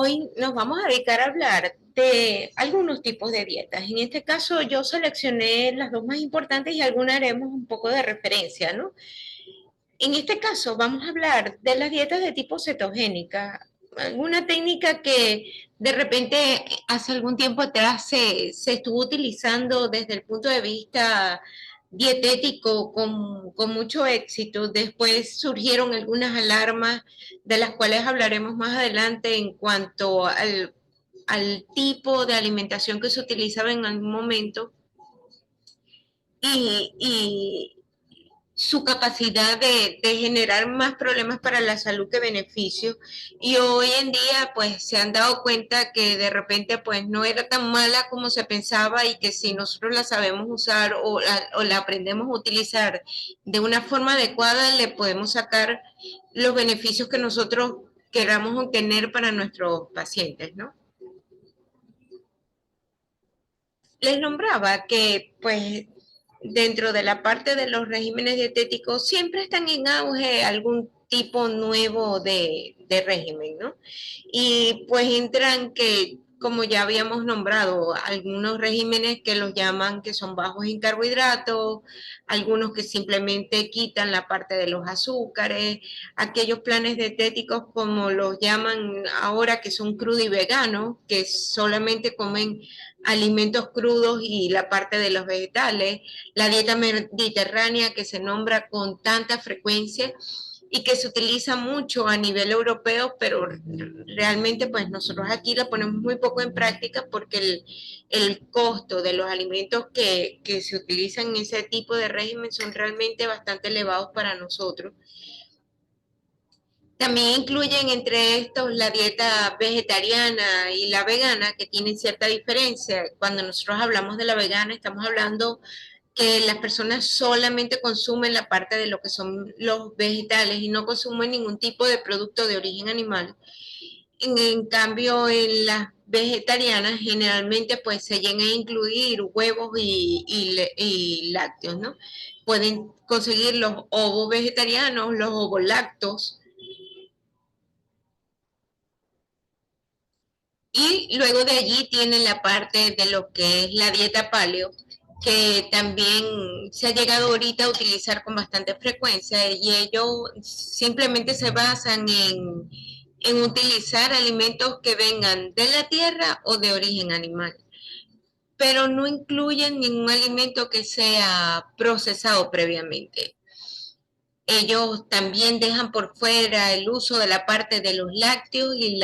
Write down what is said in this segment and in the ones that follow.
Hoy nos vamos a dedicar a hablar de algunos tipos de dietas. En este caso, yo seleccioné las dos más importantes y algunas haremos un poco de referencia, ¿no? En este caso, vamos a hablar de las dietas de tipo cetogénica, alguna técnica que de repente hace algún tiempo atrás se estuvo utilizando desde el punto de vista dietético con mucho éxito. Después surgieron algunas alarmas de las cuales hablaremos más adelante en cuanto al tipo de alimentación que se utilizaba en algún momento y su capacidad de generar más problemas para la salud que beneficios. Y hoy en día, pues, se han dado cuenta que de repente, pues, no era tan mala como se pensaba y que si nosotros la sabemos usar o la aprendemos a utilizar de una forma adecuada, le podemos sacar los beneficios que nosotros queramos obtener para nuestros pacientes, ¿no? Les nombraba que, pues, dentro de la parte de los regímenes dietéticos siempre están en auge algún tipo nuevo de régimen, ¿no? Y pues entran que, como ya habíamos nombrado, algunos regímenes que los llaman que son bajos en carbohidratos, algunos que simplemente quitan la parte de los azúcares, aquellos planes dietéticos como los llaman ahora que son crudo y veganos, que solamente comen alimentos crudos y la parte de los vegetales, la dieta mediterránea que se nombra con tanta frecuencia y que se utiliza mucho a nivel europeo, pero realmente pues nosotros aquí la ponemos muy poco en práctica porque el costo de los alimentos que se utilizan en ese tipo de régimen son realmente bastante elevados para nosotros. También incluyen entre estos la dieta vegetariana y la vegana, que tienen cierta diferencia. Cuando nosotros hablamos de la vegana, estamos hablando que las personas solamente consumen la parte de lo que son los vegetales y no consumen ningún tipo de producto de origen animal. En cambio, en las vegetarianas generalmente pues se llegan a incluir huevos y lácteos, ¿no? Pueden conseguir los ovos vegetarianos, los ovolactos, y luego de allí tienen la parte de lo que es la dieta paleo, que también se ha llegado ahorita a utilizar con bastante frecuencia y ellos simplemente se basan en utilizar alimentos que vengan de la tierra o de origen animal, pero no incluyen ningún alimento que sea procesado previamente. Ellos también dejan por fuera el uso de la parte de los lácteos y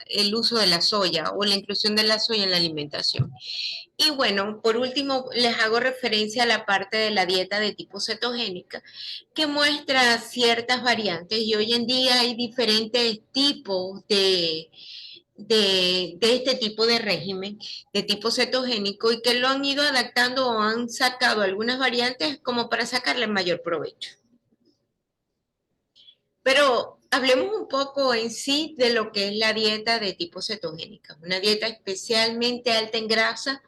el uso de la soya o la inclusión de la soya en la alimentación. Y bueno, por último, les hago referencia a la parte de la dieta de tipo cetogénica, que muestra ciertas variantes y hoy en día hay diferentes tipos de este tipo de régimen, de tipo cetogénico, y que lo han ido adaptando o han sacado algunas variantes como para sacarle mayor provecho. Pero hablemos un poco en sí de lo que es la dieta de tipo cetogénica, una dieta especialmente alta en grasa,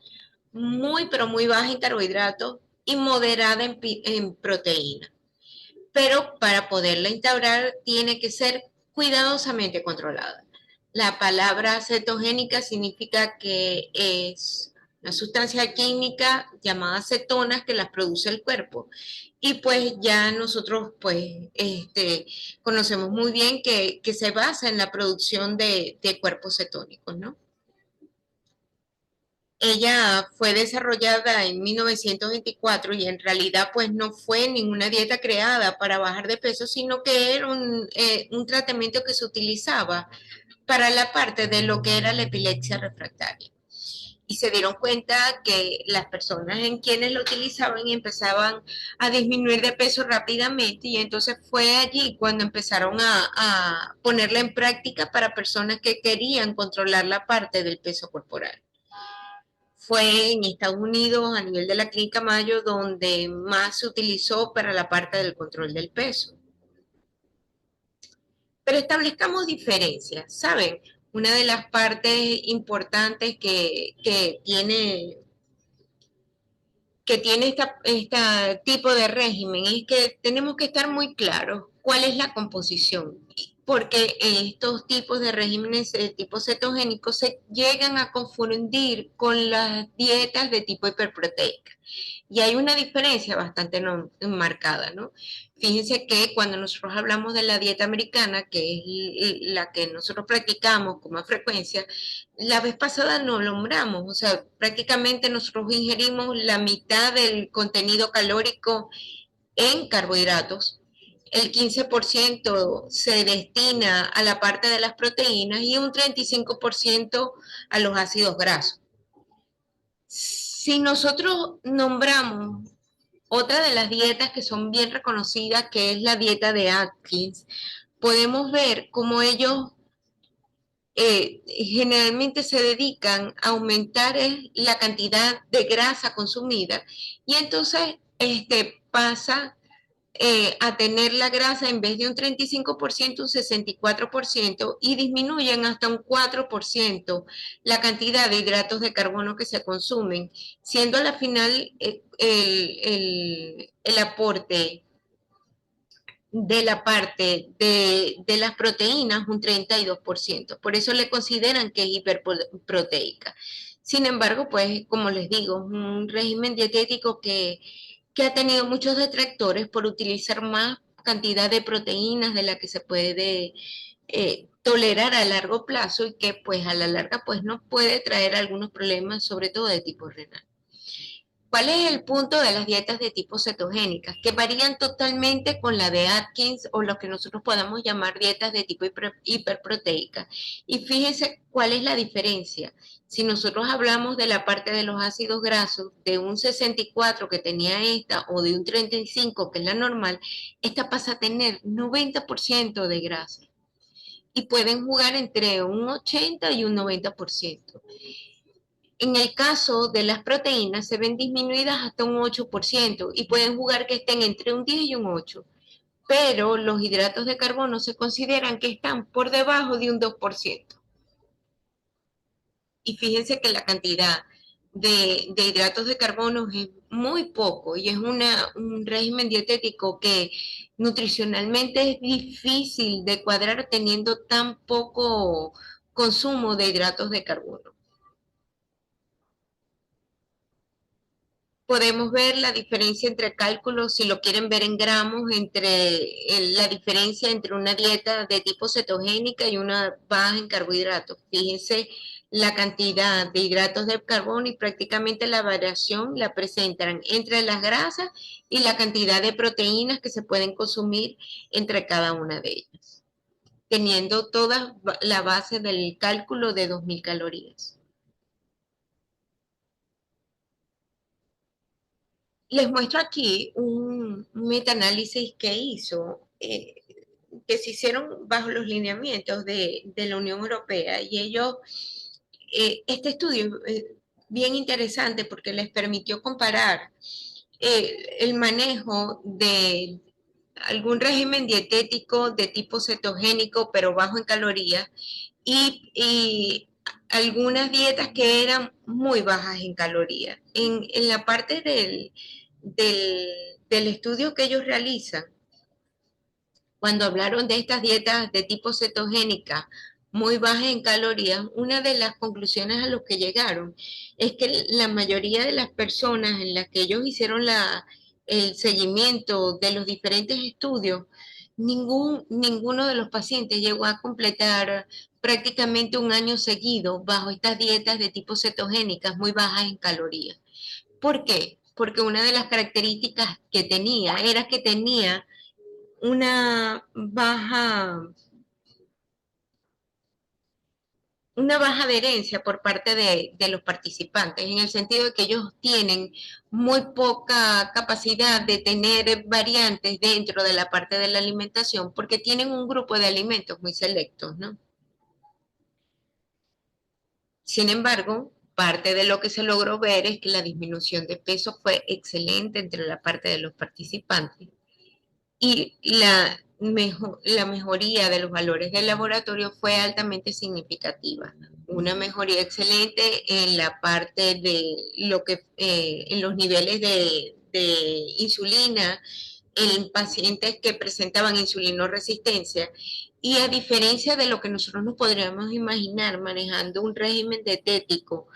muy pero muy baja en carbohidratos y moderada en proteína. Pero para poderla instaurar tiene que ser cuidadosamente controlada. La palabra cetogénica significa que es una sustancia química llamada cetonas que las produce el cuerpo. Y pues ya nosotros pues conocemos muy bien que se basa en la producción de cuerpos cetónicos, ¿no? Ella fue desarrollada en 1924 y en realidad pues no fue ninguna dieta creada para bajar de peso, sino que era un tratamiento que se utilizaba para la parte de lo que era la epilepsia refractaria. Y se dieron cuenta que las personas en quienes lo utilizaban empezaban a disminuir de peso rápidamente y entonces fue allí cuando empezaron a ponerla en práctica para personas que querían controlar la parte del peso corporal. Fue en Estados Unidos, a nivel de la Clínica Mayo, donde más se utilizó para la parte del control del peso. Pero establezcamos diferencias, ¿saben? Una de las partes importantes que tiene este tipo de régimen es que tenemos que estar muy claros cuál es la composición. porque estos tipos de regímenes de tipo cetogénico se llegan a confundir con las dietas de tipo hiperproteica. Y hay una diferencia bastante marcada, ¿no? Fíjense que cuando nosotros hablamos de la dieta americana, que es la que nosotros practicamos con más frecuencia, la vez pasada no nombramos, o sea, prácticamente nosotros ingerimos la mitad del contenido calórico en carbohidratos, el 15% se destina a la parte de las proteínas y un 35% a los ácidos grasos. Si nosotros nombramos otra de las dietas que son bien reconocidas, que es la dieta de Atkins, podemos ver cómo ellos generalmente se dedican a aumentar la cantidad de grasa consumida y entonces pasa a tener la grasa en vez de un 35%, un 64% y disminuyen hasta un 4% la cantidad de hidratos de carbono que se consumen, siendo a la final el aporte de la parte de las proteínas un 32%. Por eso le consideran que es hiperproteica. Sin embargo, pues como les digo, es un régimen dietético que ha tenido muchos detractores por utilizar más cantidad de proteínas de la que se puede tolerar a largo plazo y que pues a la larga pues nos puede traer algunos problemas, sobre todo de tipo renal. ¿Cuál es el punto de las dietas de tipo cetogénicas? Que varían totalmente con la de Atkins o lo que nosotros podamos llamar dietas de tipo hiperproteica. Y fíjense cuál es la diferencia. Si nosotros hablamos de la parte de los ácidos grasos, de un 64 que tenía esta o de un 35 que es la normal, esta pasa a tener 90% de grasa. Y pueden jugar entre un 80 y un 90%. En el caso de las proteínas se ven disminuidas hasta un 8% y pueden jugar que estén entre un 10 y un 8, pero los hidratos de carbono se consideran que están por debajo de un 2%. Y fíjense que la cantidad de hidratos de carbono es muy poco y es un régimen dietético que nutricionalmente es difícil de cuadrar teniendo tan poco consumo de hidratos de carbono. Podemos ver la diferencia entre cálculos, si lo quieren ver en gramos, entre la diferencia entre una dieta de tipo cetogénica y una baja en carbohidratos. Fíjense la cantidad de hidratos de carbono y prácticamente la variación la presentan entre las grasas y la cantidad de proteínas que se pueden consumir entre cada una de ellas, teniendo toda la base del cálculo de 2.000 calorías. Les muestro aquí un metaanálisis que hizo, que se hicieron bajo los lineamientos de la Unión Europea y ellos, este estudio es bien interesante porque les permitió comparar el manejo de algún régimen dietético de tipo cetogénico pero bajo en calorías y algunas dietas que eran muy bajas en calorías. En la parte del estudio que ellos realizan, cuando hablaron de estas dietas de tipo cetogénica muy bajas en calorías, una de las conclusiones a las que llegaron es que la mayoría de las personas en las que ellos hicieron el seguimiento de los diferentes estudios, ninguno de los pacientes llegó a completar prácticamente un año seguido bajo estas dietas de tipo cetogénicas muy bajas en calorías. ¿Por qué? Porque una de las características que tenía era que tenía una baja, una baja adherencia por parte de los participantes, en el sentido de que ellos tienen muy poca capacidad de tener variantes dentro de la parte de la alimentación, porque tienen un grupo de alimentos muy selectos, ¿no? Sin embargo, parte de lo que se logró ver es que la disminución de peso fue excelente entre la parte de los participantes y la mejoría de los valores del laboratorio fue altamente significativa. Una mejoría excelente en la parte de lo que, en los niveles de insulina en pacientes que presentaban insulinoresistencia Y a diferencia de lo que nosotros nos podríamos imaginar manejando un régimen dietético,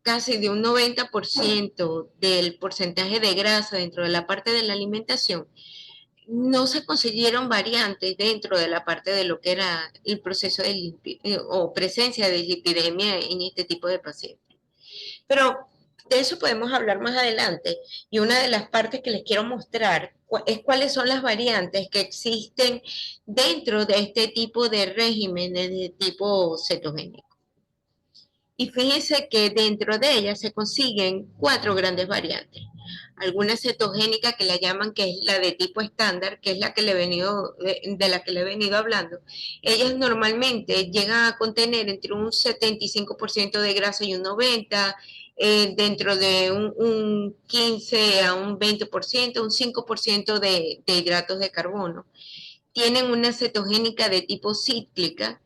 casi de un 90% del porcentaje de grasa dentro de la parte de la alimentación, no se consiguieron variantes dentro de la parte de lo que era el proceso de o presencia de lipidemia en este tipo de pacientes. Pero de eso podemos hablar más adelante. Y una de las partes que les quiero mostrar es cuáles son las variantes que existen dentro de este tipo de regímenes de tipo cetogénico. Y fíjense que dentro de ellas se consiguen 4 grandes variantes. Alguna cetogénica que la llaman, que es la de tipo estándar, que es la que le he venido, de la que le he venido hablando. Ellas normalmente llegan a contener entre un 75% de grasa y un 90%, dentro de un 15 a un 20%, un 5% de hidratos de carbono. Tienen una cetogénica de tipo cíclica,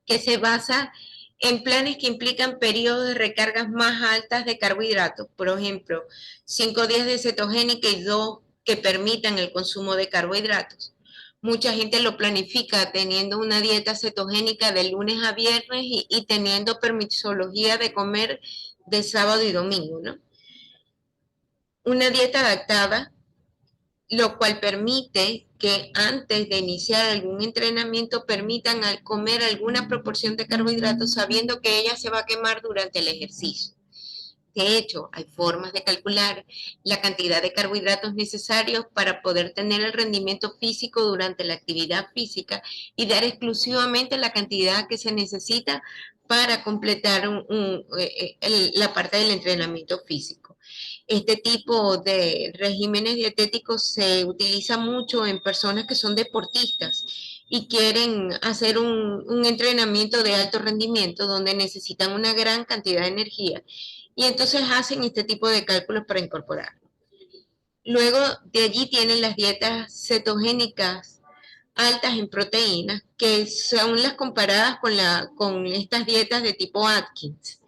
que se basa en planes que implican periodos de recargas más altas de carbohidratos, por ejemplo, 5 días de cetogénica y 2 que permitan el consumo de carbohidratos. Mucha gente lo planifica teniendo una dieta cetogénica de lunes a viernes y teniendo permisología de comer de sábado y domingo, ¿no? Una dieta adaptada, lo cual permite que antes de iniciar algún entrenamiento permitan al comer alguna proporción de carbohidratos sabiendo que ella se va a quemar durante el ejercicio. De hecho, hay formas de calcular la cantidad de carbohidratos necesarios para poder tener el rendimiento físico durante la actividad física y dar exclusivamente la cantidad que se necesita para completar la parte del entrenamiento físico. Este tipo de regímenes dietéticos se utiliza mucho en personas que son deportistas y quieren hacer un entrenamiento de alto rendimiento donde necesitan una gran cantidad de energía y entonces hacen este tipo de cálculos para incorporar. Luego de allí tienen las dietas cetogénicas altas en proteínas, que son las comparadas con estas dietas de tipo Atkins,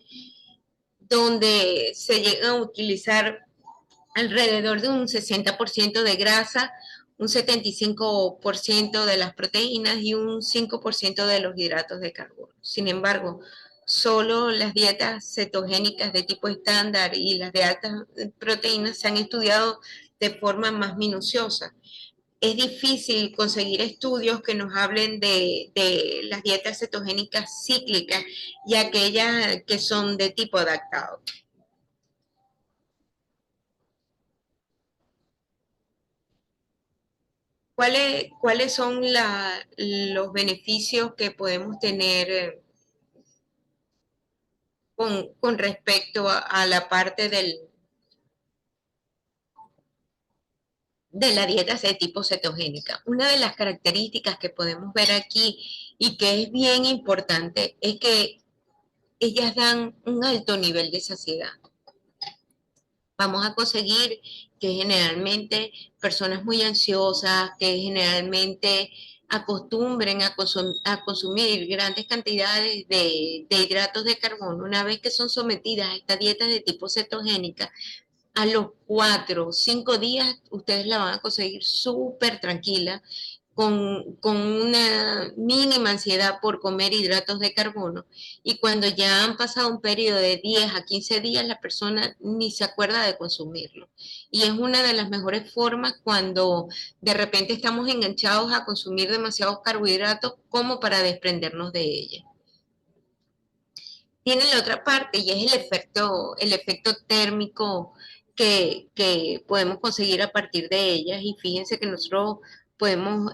donde se llega a utilizar alrededor de un 60% de grasa, un 75% de las proteínas y un 5% de los hidratos de carbono. Sin embargo, solo las dietas cetogénicas de tipo estándar y las de altas proteínas se han estudiado de forma más minuciosa. Es difícil conseguir estudios que nos hablen de las dietas cetogénicas cíclicas y aquellas que son de tipo adaptado. ¿Cuáles son los beneficios que podemos tener con respecto a la parte de la dieta de tipo cetogénica? Una de las características que podemos ver aquí y que es bien importante es que ellas dan un alto nivel de saciedad. Vamos a conseguir que generalmente personas muy ansiosas, que generalmente acostumbren a consumir grandes cantidades de hidratos de carbono, una vez que son sometidas a esta dieta de tipo cetogénica, a los 4 o 5 días ustedes la van a conseguir súper tranquila, con una mínima ansiedad por comer hidratos de carbono. Y cuando ya han pasado un periodo de 10 a 15 días, la persona ni se acuerda de consumirlo. Y es una de las mejores formas cuando de repente estamos enganchados a consumir demasiados carbohidratos como para desprendernos de ella. Tiene la otra parte y es el efecto térmico que podemos conseguir a partir de ellas. Y fíjense que nosotros podemos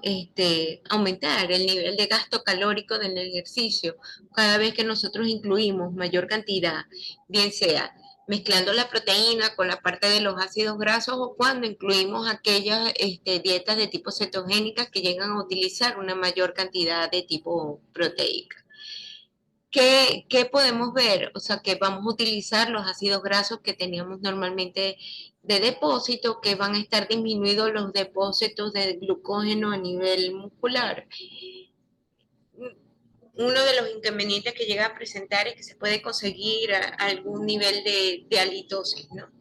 aumentar el nivel de gasto calórico del ejercicio cada vez que nosotros incluimos mayor cantidad, bien sea mezclando la proteína con la parte de los ácidos grasos o cuando incluimos aquellas dietas de tipo cetogénicas que llegan a utilizar una mayor cantidad de tipo proteica. ¿Qué podemos ver? O sea, que vamos a utilizar los ácidos grasos que teníamos normalmente de depósito, que van a estar disminuidos los depósitos de glucógeno a nivel muscular. Uno de los inconvenientes que llega a presentar es que se puede conseguir algún nivel de halitosis, ¿no?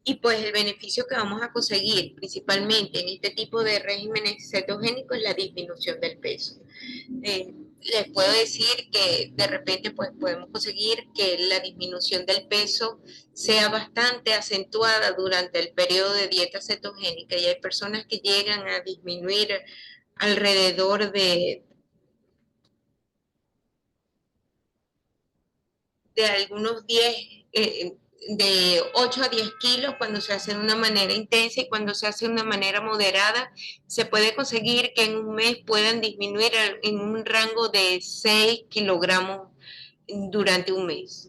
Y pues el beneficio que vamos a conseguir principalmente en este tipo de regímenes cetogénicos es la disminución del peso. Les puedo decir que de repente pues podemos conseguir que la disminución del peso sea bastante acentuada durante el periodo de dieta cetogénica y hay personas que llegan a disminuir alrededor de algunos 10, de 8 a 10 kilos cuando se hace de una manera intensa y cuando se hace de una manera moderada, se puede conseguir que en un mes puedan disminuir en un rango de 6 kilogramos durante un mes.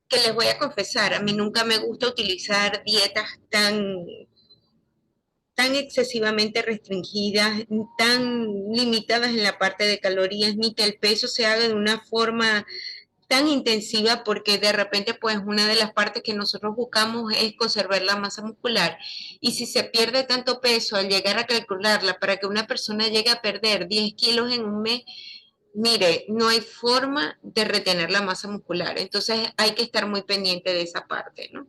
Que les voy a confesar, a mí nunca me gusta utilizar dietas tan excesivamente restringidas, tan limitadas en la parte de calorías, ni que el peso se haga de una forma tan intensiva porque de repente pues una de las partes que nosotros buscamos es conservar la masa muscular y si se pierde tanto peso al llegar a calcularla para que una persona llegue a perder 10 kilos en un mes, mire, no hay forma de retener la masa muscular, entonces hay que estar muy pendiente de esa parte, ¿no?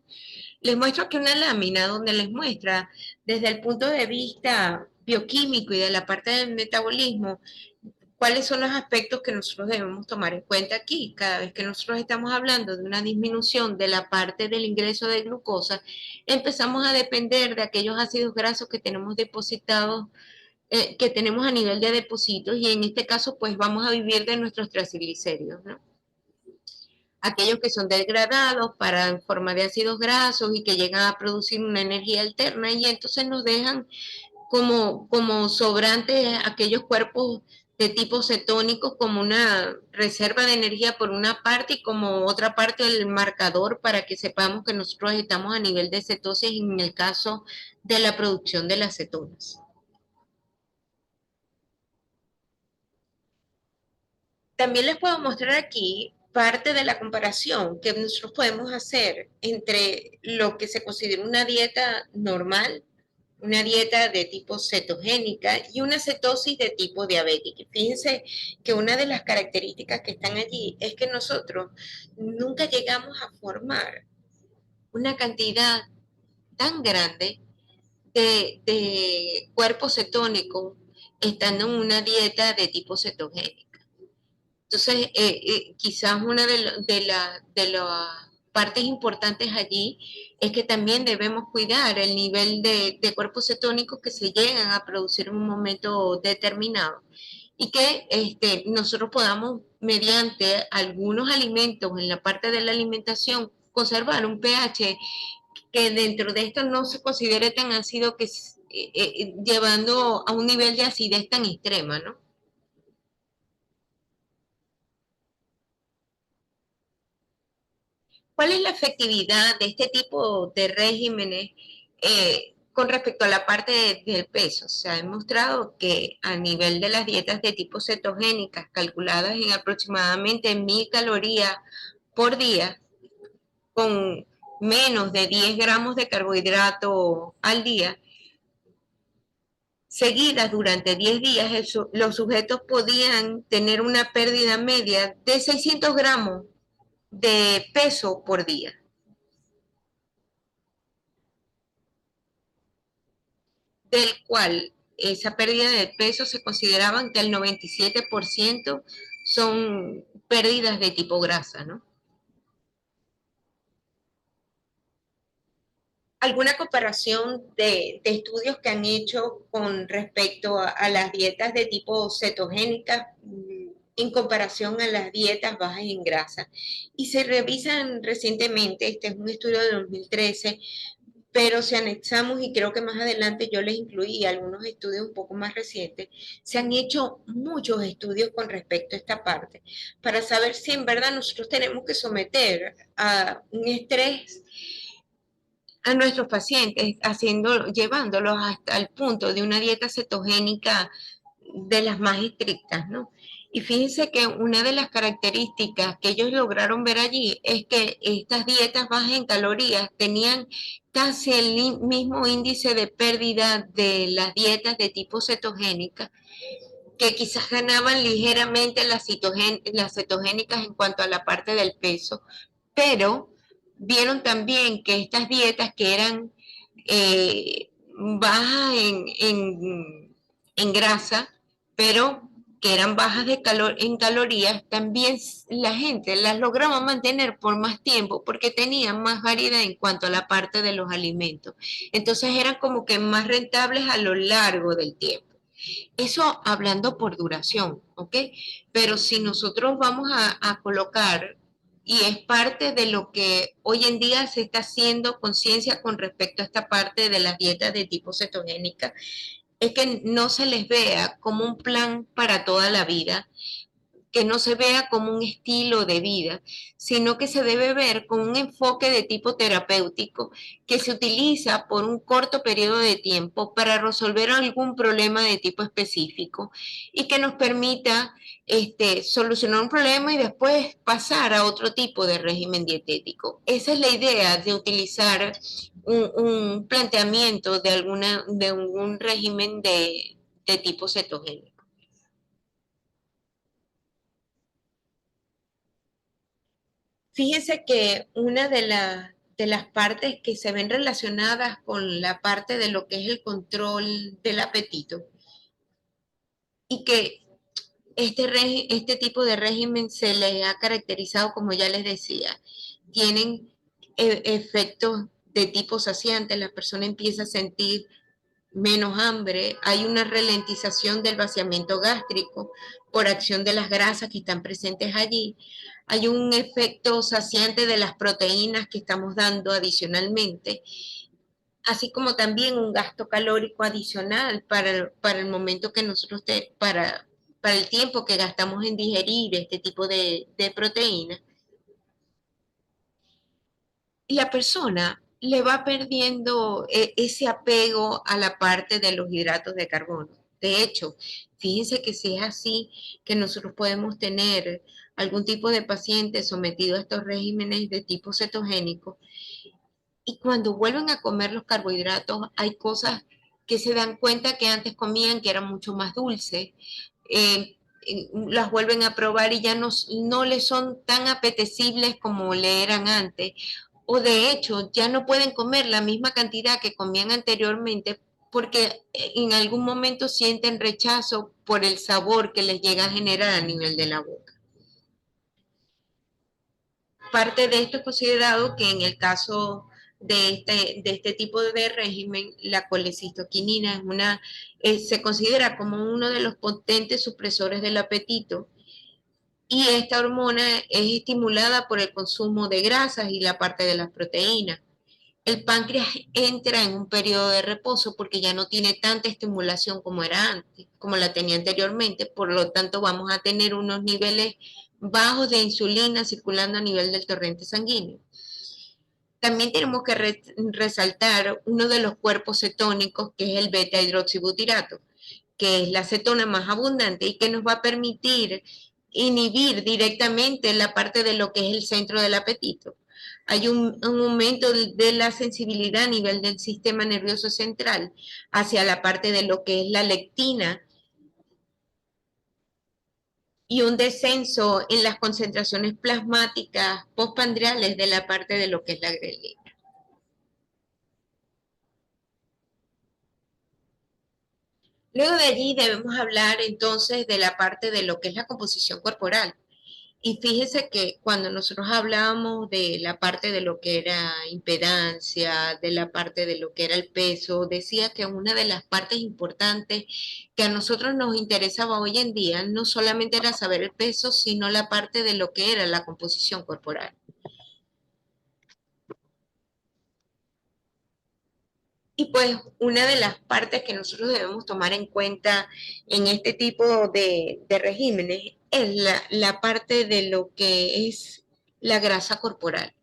Les muestro aquí una lámina donde les muestra desde el punto de vista bioquímico y de la parte del metabolismo cuáles son los aspectos que nosotros debemos tomar en cuenta aquí. Cada vez que nosotros estamos hablando de una disminución de la parte del ingreso de glucosa, empezamos a depender de aquellos ácidos grasos que tenemos depositados, que tenemos a nivel de depósitos, y en este caso, pues vamos a vivir de nuestros triglicéridos, ¿no? Aquellos que son degradados para en forma de ácidos grasos y que llegan a producir una energía alterna y entonces nos dejan como sobrantes aquellos cuerpos de tipo cetónico como una reserva de energía por una parte y como otra parte el marcador para que sepamos que nosotros estamos a nivel de cetosis en el caso de la producción de las cetonas. También les puedo mostrar aquí parte de la comparación que nosotros podemos hacer entre lo que se considera una dieta normal, una dieta de tipo cetogénica y una cetosis de tipo diabética. Fíjense que una de las características que están allí es que nosotros nunca llegamos a formar una cantidad tan grande de cuerpo cetónico estando en una dieta de tipo cetogénica. Entonces, quizás una de las partes importantes allí es que también debemos cuidar el nivel de cuerpos cetónicos que se llegan a producir en un momento determinado y que nosotros podamos, mediante algunos alimentos en la parte de la alimentación, conservar un pH que dentro de esto no se considere tan ácido que llevando a un nivel de acidez tan extrema, ¿no? ¿Cuál es la efectividad de este tipo de regímenes con respecto a la parte del peso? Se ha demostrado que a nivel de las dietas de tipo cetogénicas, calculadas en aproximadamente 1.000 calorías por día, con menos de 10 gramos de carbohidrato al día, seguidas durante 10 días, los sujetos podían tener una pérdida media de 600 gramos de peso por día, del cual esa pérdida de peso se consideraban que el 97% son pérdidas de tipo grasa, ¿no? ¿Alguna comparación de estudios que han hecho con respecto a las dietas de tipo cetogénicas en comparación a las dietas bajas en grasa? Y se revisan recientemente, este es un estudio de 2013, pero si anexamos, y creo que más adelante yo les incluí algunos estudios un poco más recientes, se han hecho muchos estudios con respecto a esta parte, para saber si en verdad nosotros tenemos que someter a un estrés a nuestros pacientes, llevándolos hasta el punto de una dieta cetogénica de las más estrictas, ¿no? Y fíjense que una de las características que ellos lograron ver allí es que estas dietas bajas en calorías tenían casi el mismo índice de pérdida de las dietas de tipo cetogénica, que quizás ganaban ligeramente las cetogénicas en cuanto a la parte del peso, pero vieron también que estas dietas que eran bajas en grasa, pero que eran bajas en calorías, también la gente las lograba mantener por más tiempo porque tenían más variedad en cuanto a la parte de los alimentos. Entonces eran como que más rentables a lo largo del tiempo. Eso hablando por duración, ¿ok? Pero si nosotros vamos a colocar, y es parte de lo que hoy en día se está haciendo conciencia con respecto a esta parte de las dietas de tipo cetogénica, es que no se les vea como un plan para toda la vida, que no se vea como un estilo de vida, sino que se debe ver con un enfoque de tipo terapéutico que se utiliza por un corto periodo de tiempo para resolver algún problema de tipo específico y que nos permita solucionar un problema y después pasar a otro tipo de régimen dietético. Esa es la idea de utilizar un planteamiento de un régimen de tipo cetogénico. Fíjense que una de las partes que se ven relacionadas con la parte de lo que es el control del apetito y que este tipo de régimen se le ha caracterizado, como ya les decía, tienen efectos de tipo saciante, la persona empieza a sentir menos hambre, hay una ralentización del vaciamiento gástrico por acción de las grasas que están presentes allí, hay un efecto saciante de las proteínas que estamos dando adicionalmente, así como también un gasto calórico adicional para el momento que nosotros, para el tiempo que gastamos en digerir este tipo de proteínas. La persona le va perdiendo ese apego a la parte de los hidratos de carbono. De hecho, fíjense que si es así, que nosotros podemos tener algún tipo de paciente sometido a estos regímenes de tipo cetogénico y cuando vuelven a comer los carbohidratos hay cosas que se dan cuenta que antes comían que eran mucho más dulces, las vuelven a probar y ya no les son tan apetecibles como le eran antes, o de hecho ya no pueden comer la misma cantidad que comían anteriormente porque en algún momento sienten rechazo por el sabor que les llega a generar a nivel de la boca. Parte de esto es considerado que en el caso de este tipo de régimen, la colecistoquinina se considera como uno de los potentes supresores del apetito y esta hormona es estimulada por el consumo de grasas y la parte de las proteínas. El páncreas entra en un periodo de reposo porque ya no tiene tanta estimulación como era antes, como la tenía anteriormente, por lo tanto vamos a tener unos niveles bajos de insulina circulando a nivel del torrente sanguíneo. También tenemos que resaltar uno de los cuerpos cetónicos, que es el beta hidroxibutirato, que es la cetona más abundante y que nos va a permitir inhibir directamente la parte de lo que es el centro del apetito. Hay un aumento de la sensibilidad a nivel del sistema nervioso central hacia la parte de lo que es la lectina y un descenso en las concentraciones plasmáticas postprandiales de la parte de lo que es la grelina. Luego de allí debemos hablar entonces de la parte de lo que es la composición corporal. Y fíjese que cuando nosotros hablábamos de la parte de lo que era impedancia, de la parte de lo que era el peso, decía que una de las partes importantes que a nosotros nos interesaba hoy en día no solamente era saber el peso, sino la parte de lo que era la composición corporal. Y pues una de las partes que nosotros debemos tomar en cuenta en este tipo de regímenes es la parte de lo que es la grasa corporal,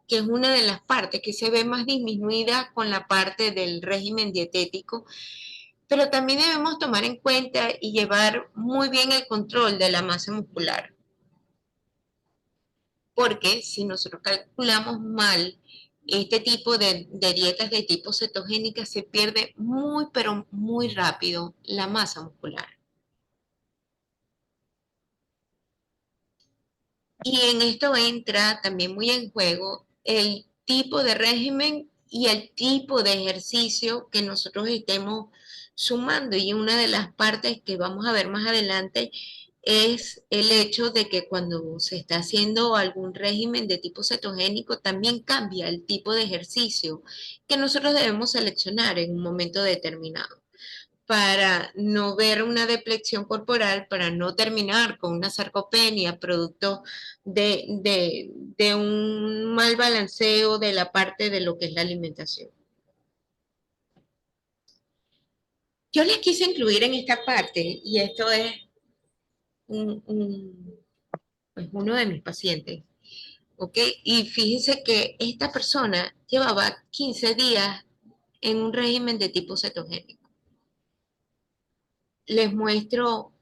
que es una de las partes que se ve más disminuida con la parte del régimen dietético, pero también debemos tomar en cuenta y llevar muy bien el control de la masa muscular, porque si nosotros calculamos mal este tipo de dietas de tipo cetogénica, se pierde muy, pero muy rápido la masa muscular. Y en esto entra también muy en juego el tipo de régimen y el tipo de ejercicio que nosotros estemos sumando. Y una de las partes que vamos a ver más adelante es el hecho de que cuando se está haciendo algún régimen de tipo cetogénico, también cambia el tipo de ejercicio que nosotros debemos seleccionar en un momento determinado para no ver una depleción corporal, para no terminar con una sarcopenia, producto de un mal balanceo de la parte de lo que es la alimentación. Yo les quise incluir en esta parte, y esto es un, un, pues uno de mis pacientes, ¿ok? Y fíjense que esta persona llevaba 15 días en un régimen de tipo cetogénico. Les muestro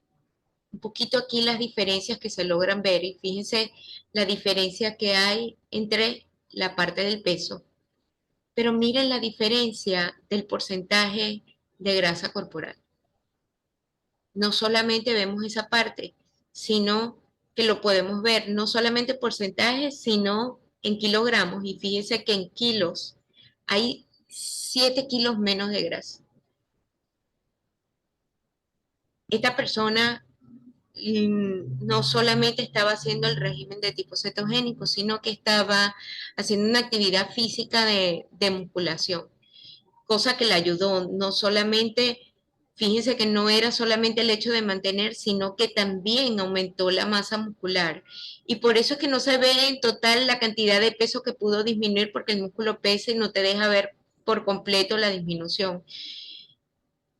un poquito aquí las diferencias que se logran ver y fíjense la diferencia que hay entre la parte del peso, pero miren la diferencia del porcentaje de grasa corporal. No solamente vemos esa parte, sino que lo podemos ver no solamente porcentaje, sino en kilogramos y fíjense que en kilos hay 7 kilos menos de grasa. Esta persona no solamente estaba haciendo el régimen de tipo cetogénico, sino que estaba haciendo una actividad física de musculación, cosa que le ayudó, no solamente, fíjense que no era solamente el hecho de mantener, sino que también aumentó la masa muscular. Y por eso es que no se ve en total la cantidad de peso que pudo disminuir, porque el músculo pesa y no te deja ver por completo la disminución.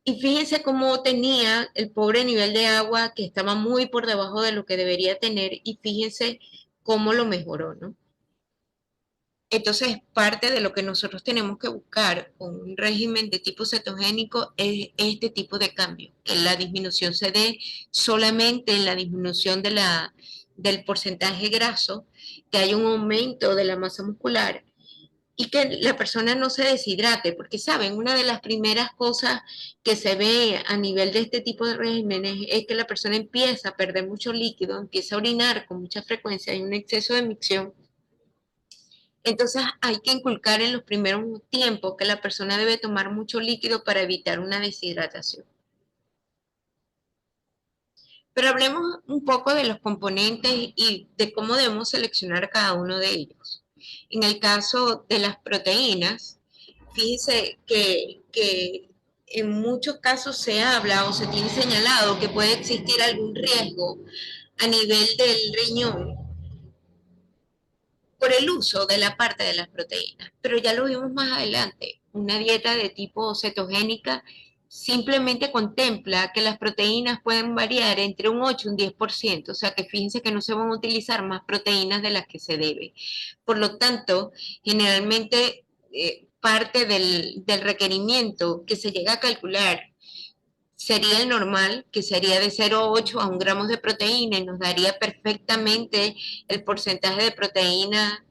Y fíjense cómo tenía el pobre nivel de agua que estaba muy por debajo de lo que debería tener y fíjense cómo lo mejoró, ¿no? Entonces, parte de lo que nosotros tenemos que buscar con un régimen de tipo cetogénico es este tipo de cambio, que la disminución se dé solamente en la disminución del porcentaje graso, que hay un aumento de la masa muscular y que la persona no se deshidrate, porque saben, una de las primeras cosas que se ve a nivel de este tipo de regímenes es que la persona empieza a perder mucho líquido, empieza a orinar con mucha frecuencia, hay un exceso de micción. Entonces hay que inculcar en los primeros tiempos que la persona debe tomar mucho líquido para evitar una deshidratación. Pero hablemos un poco de los componentes y de cómo debemos seleccionar cada uno de ellos. En el caso de las proteínas, fíjense que en muchos casos se habla o se tiene señalado que puede existir algún riesgo a nivel del riñón por el uso de la parte de las proteínas, pero ya lo vimos más adelante. Una dieta de tipo cetogénica simplemente contempla que las proteínas pueden variar entre un 8 y un 10%, o sea que fíjense que no se van a utilizar más proteínas de las que se debe. Por lo tanto, generalmente parte del requerimiento que se llega a calcular sería el normal, que sería de 0,8 a 1 gramos de proteína y nos daría perfectamente el porcentaje de proteína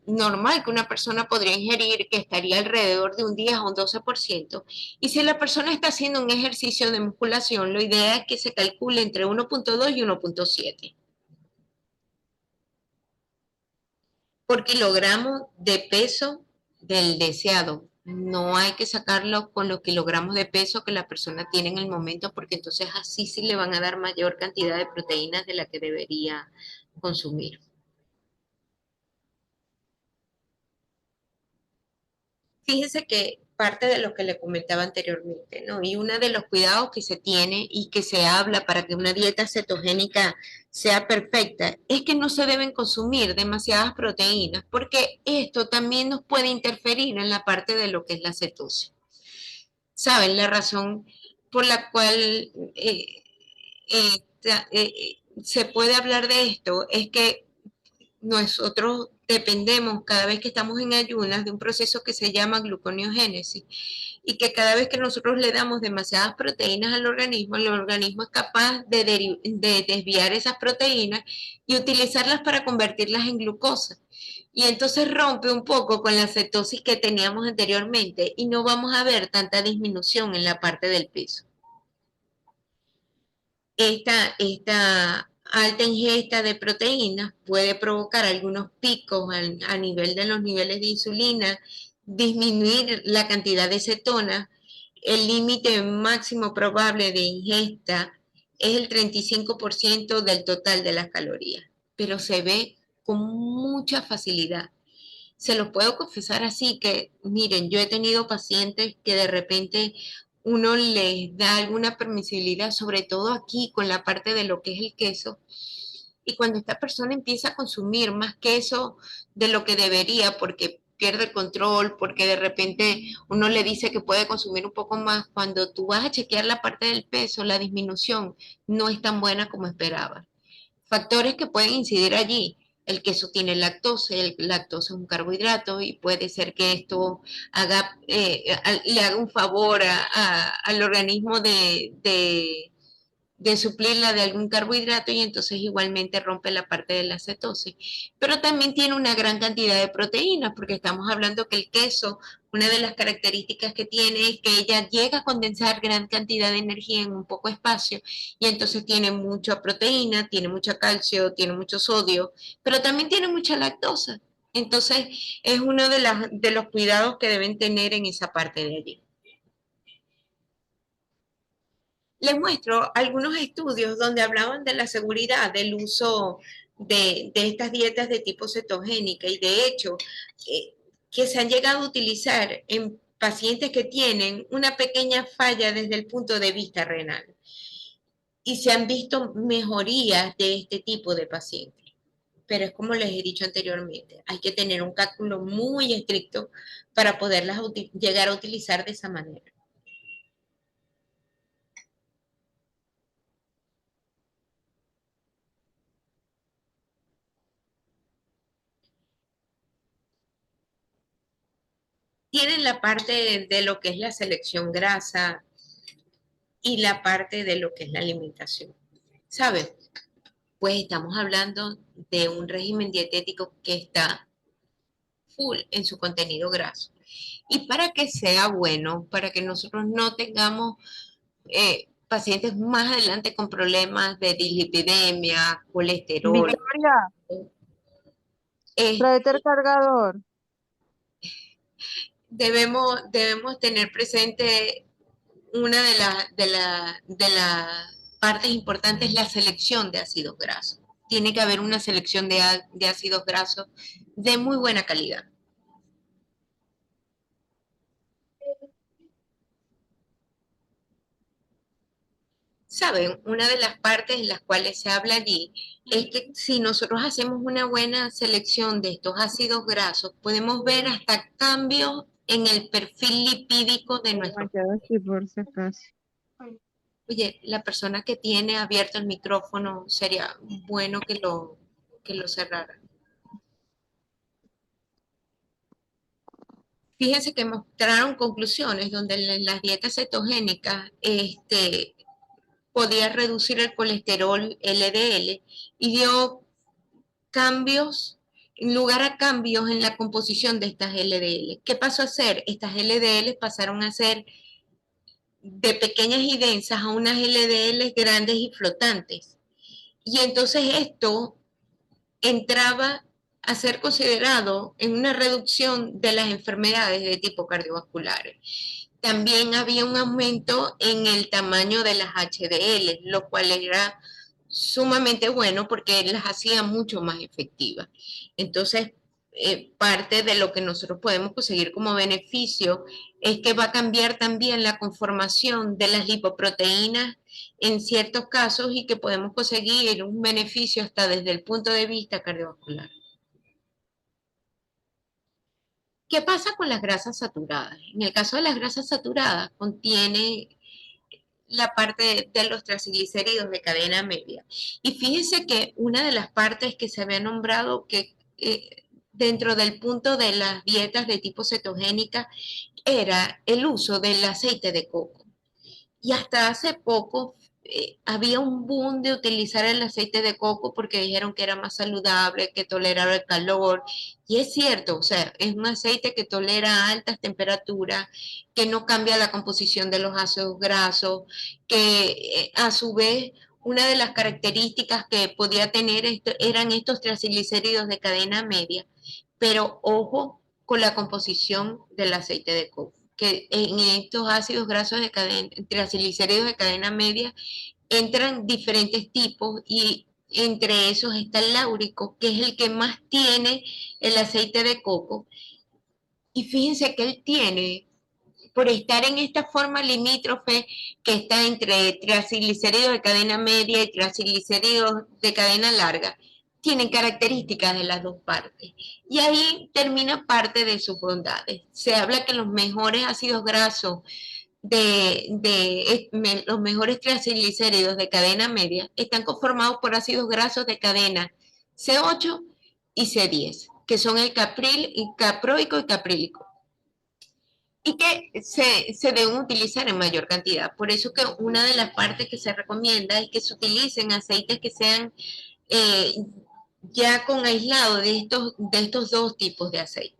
normal que una persona podría ingerir, que estaría alrededor de un 10 a un 12%. Y si la persona está haciendo un ejercicio de musculación, lo ideal es que se calcule entre 1,2 y 1,7 por kilogramo de peso del deseado. No hay que sacarlo con los kilogramos de peso que la persona tiene en el momento, porque entonces así sí le van a dar mayor cantidad de proteínas de la que debería consumir. Fíjese que parte de lo que le comentaba anteriormente, ¿no? Y uno de los cuidados que se tiene y que se habla para que una dieta cetogénica sea perfecta es que no se deben consumir demasiadas proteínas, porque esto también nos puede interferir en la parte de lo que es la cetosis. ¿Saben? La razón por la cual se puede hablar de esto es que nosotros dependemos cada vez que estamos en ayunas de un proceso que se llama gluconeogénesis y que cada vez que nosotros le damos demasiadas proteínas al organismo, el organismo es capaz de desviar esas proteínas y utilizarlas para convertirlas en glucosa. Y entonces rompe un poco con la cetosis que teníamos anteriormente y no vamos a ver tanta disminución en la parte del peso. Esta alta ingesta de proteínas puede provocar algunos picos a nivel de los niveles de insulina, disminuir la cantidad de cetonas. El límite máximo probable de ingesta es el 35% del total de las calorías, pero se ve con mucha facilidad. Se los puedo confesar así que, miren, yo he tenido pacientes que de repente uno les da alguna permisibilidad, sobre todo aquí con la parte de lo que es el queso, y cuando esta persona empieza a consumir más queso de lo que debería, porque pierde el control, porque de repente uno le dice que puede consumir un poco más, cuando tú vas a chequear la parte del peso, la disminución no es tan buena como esperaba. Factores que pueden incidir allí. El queso tiene lactosa, el lactosa es un carbohidrato y puede ser que esto le haga un favor al organismo de suplirla de algún carbohidrato y entonces igualmente rompe la parte de la cetosis. Pero también tiene una gran cantidad de proteínas, porque estamos hablando que el queso, una de las características que tiene es que ella llega a condensar gran cantidad de energía en un poco espacio y entonces tiene mucha proteína, tiene mucho calcio, tiene mucho sodio, pero también tiene mucha lactosa. Entonces es uno de los cuidados que deben tener en esa parte de allí. Les muestro algunos estudios donde hablaban de la seguridad del uso de estas dietas de tipo cetogénica y de hecho eh, que se han llegado a utilizar en pacientes que tienen una pequeña falla desde el punto de vista renal y se han visto mejorías de este tipo de pacientes. Pero es como les he dicho anteriormente, hay que tener un cálculo muy estricto para poderlas llegar a utilizar de esa manera. Tienen la parte de lo que es la selección grasa y la parte de lo que es la alimentación. ¿Saben? Pues estamos hablando de un régimen dietético que está full en su contenido graso. Y para que sea bueno, para que nosotros no tengamos pacientes más adelante con problemas de dislipidemia, colesterol, Victoria, eh, tráete el cargador. debemos tener presente una de las partes importantes es la selección de ácidos grasos. Tiene que haber una selección de ácidos grasos de muy buena calidad. Saben, una de las partes en las cuales se habla allí es que si nosotros hacemos una buena selección de estos ácidos grasos, podemos ver hasta cambios en el perfil lipídico de Me nuestro. quedo así por si acaso. Oye, la persona que tiene abierto el micrófono sería bueno que lo cerrara. Fíjense que mostraron conclusiones donde en las dietas cetogénicas podía reducir el colesterol LDL y dio cambios, en lugar a cambios en la composición de estas LDL. ¿Qué pasó a ser? Estas LDL pasaron a ser de pequeñas y densas a unas LDL grandes y flotantes. Y entonces esto entraba a ser considerado en una reducción de las enfermedades de tipo cardiovascular. También había un aumento en el tamaño de las HDL, lo cual era sumamente bueno porque las hacía mucho más efectivas. Entonces, parte de lo que nosotros podemos conseguir como beneficio es que va a cambiar también la conformación de las lipoproteínas en ciertos casos y que podemos conseguir un beneficio hasta desde el punto de vista cardiovascular. ¿Qué pasa con las grasas saturadas? En el caso de las grasas saturadas, contiene la parte de los triglicéridos de cadena media. Y fíjense que una de las partes que se había nombrado que dentro del punto de las dietas de tipo cetogénica era el uso del aceite de coco. Y hasta hace poco había un boom de utilizar el aceite de coco porque dijeron que era más saludable, que toleraba el calor. Y es cierto, o sea, es un aceite que tolera altas temperaturas, que no cambia la composición de los ácidos grasos, que a su vez una de las características que podía tener eran estos triglicéridos de cadena media, pero ojo con la composición del aceite de coco, que en estos ácidos grasos de cadena, triglicéridos de cadena media, entran diferentes tipos y entre esos está el láurico, que es el que más tiene el aceite de coco. Y fíjense que él tiene, por estar en esta forma limítrofe que está entre triglicéridos de cadena media y triglicéridos de cadena larga, tienen características de las dos partes. Y ahí termina parte de sus bondades. Se habla que los mejores ácidos grasos los mejores triglicéridos de cadena media están conformados por ácidos grasos de cadena C8 y C10, que son el caproico y caprílico, y que se deben utilizar en mayor cantidad. Por eso que una de las partes que se recomienda es que se utilicen aceites que sean eh, ya con aislado de estos dos tipos de aceite.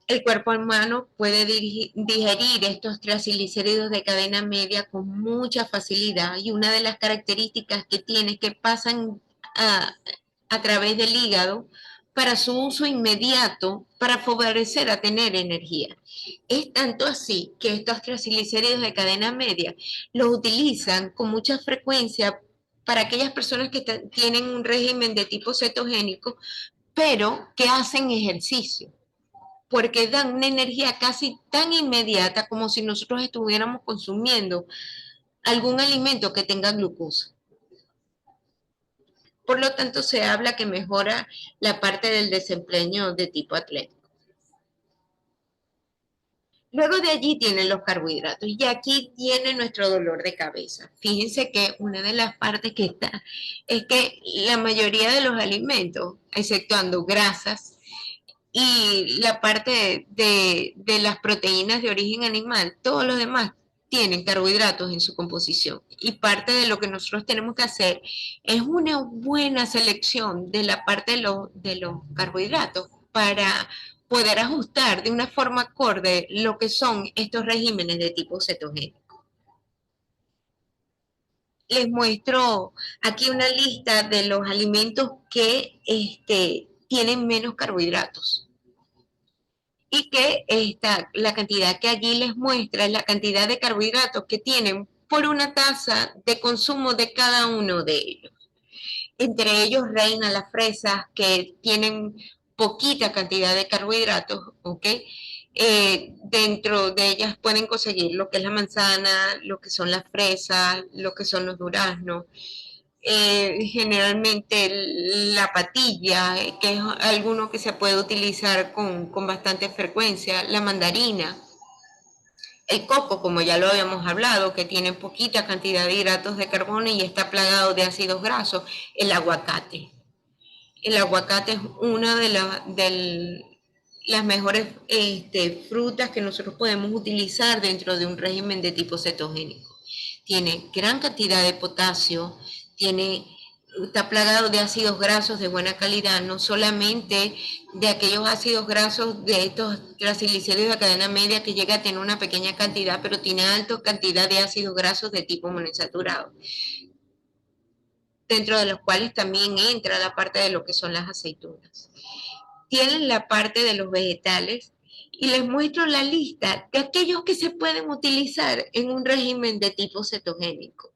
El cuerpo humano puede digerir estos triglicéridos de cadena media con mucha facilidad, y una de las características que tiene es que pasan a través del hígado para su uso inmediato para favorecer a tener energía. Es tanto así que estos triglicéridos de cadena media los utilizan con mucha frecuencia para aquellas personas que tienen un régimen de tipo cetogénico, pero que hacen ejercicio, porque dan una energía casi tan inmediata como si nosotros estuviéramos consumiendo algún alimento que tenga glucosa. Por lo tanto, se habla que mejora la parte del desempeño de tipo atlético. Luego de allí tienen los carbohidratos, y aquí viene nuestro dolor de cabeza. Fíjense que una de las partes que está es que la mayoría de los alimentos, exceptuando grasas y la parte de las proteínas de origen animal, todos los demás tienen carbohidratos en su composición. Y parte de lo que nosotros tenemos que hacer es una buena selección de la parte de los carbohidratos para poder ajustar de una forma acorde lo que son estos regímenes de tipo cetogénico. Les muestro aquí una lista de los alimentos que tienen menos carbohidratos, y que la cantidad que allí les muestra es la cantidad de carbohidratos que tienen por una taza de consumo de cada uno de ellos. Entre ellos reina las fresas, que tienen poquita cantidad de carbohidratos, ¿ok? Dentro de ellas pueden conseguir lo que es la manzana, lo que son las fresas, lo que son los duraznos. Generalmente la patilla, que es alguno que se puede utilizar con bastante frecuencia, la mandarina, el coco, como ya lo habíamos hablado, que tiene poquita cantidad de hidratos de carbono y está plagado de ácidos grasos, el aguacate. El aguacate es una de las mejores frutas que nosotros podemos utilizar dentro de un régimen de tipo cetogénico. Tiene gran cantidad de potasio, está plagado de ácidos grasos de buena calidad, no solamente de aquellos ácidos grasos de estos triglicéridos de cadena media que llega a tener una pequeña cantidad, pero tiene alta cantidad de ácidos grasos de tipo monoinsaturado, dentro de los cuales también entra la parte de lo que son las aceitunas. Tienen la parte de los vegetales, y les muestro la lista de aquellos que se pueden utilizar en un régimen de tipo cetogénico.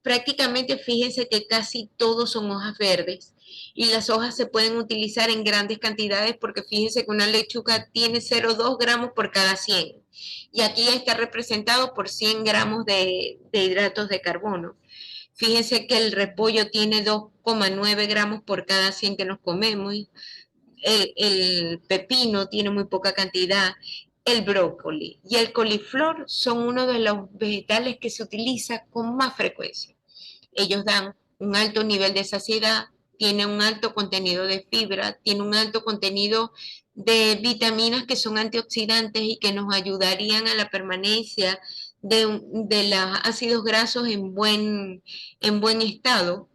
Prácticamente fíjense que casi todos son hojas verdes, y las hojas se pueden utilizar en grandes cantidades, porque fíjense que una lechuga tiene 0,2 gramos por cada 100, y aquí está representado por 100 gramos de hidratos de carbono. Fíjense que el repollo tiene 2,9 gramos por cada 100 que nos comemos. El pepino tiene muy poca cantidad. El brócoli y el coliflor son uno de los vegetales que se utiliza con más frecuencia. Ellos dan un alto nivel de saciedad, tienen un alto contenido de fibra, tienen un alto contenido de vitaminas que son antioxidantes y que nos ayudarían a la permanencia de los ácidos grasos en buen estado.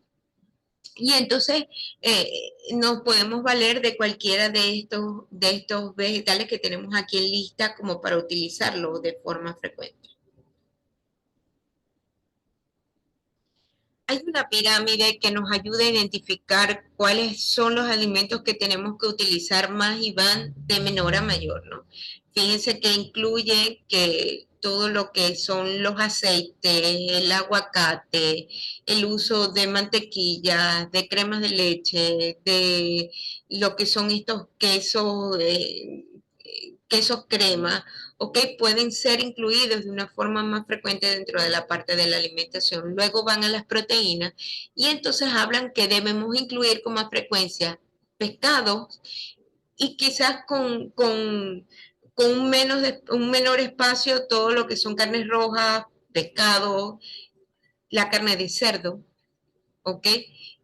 Y entonces eh, nos podemos valer de cualquiera de estos vegetales que tenemos aquí en lista como para utilizarlo de forma frecuente. Hay una pirámide que nos ayuda a identificar cuáles son los alimentos que tenemos que utilizar más y van de menor a mayor, ¿no? Fíjense que incluye que todo lo que son los aceites, el aguacate, el uso de mantequilla, de cremas de leche, de lo que son estos quesos, quesos crema, ¿ok? Pueden ser incluidos de una forma más frecuente dentro de la parte de la alimentación. Luego van a las proteínas y entonces hablan que debemos incluir con más frecuencia pescados y quizás con un menor espacio todo lo que son carnes rojas, pescado, la carne de cerdo, ¿ok?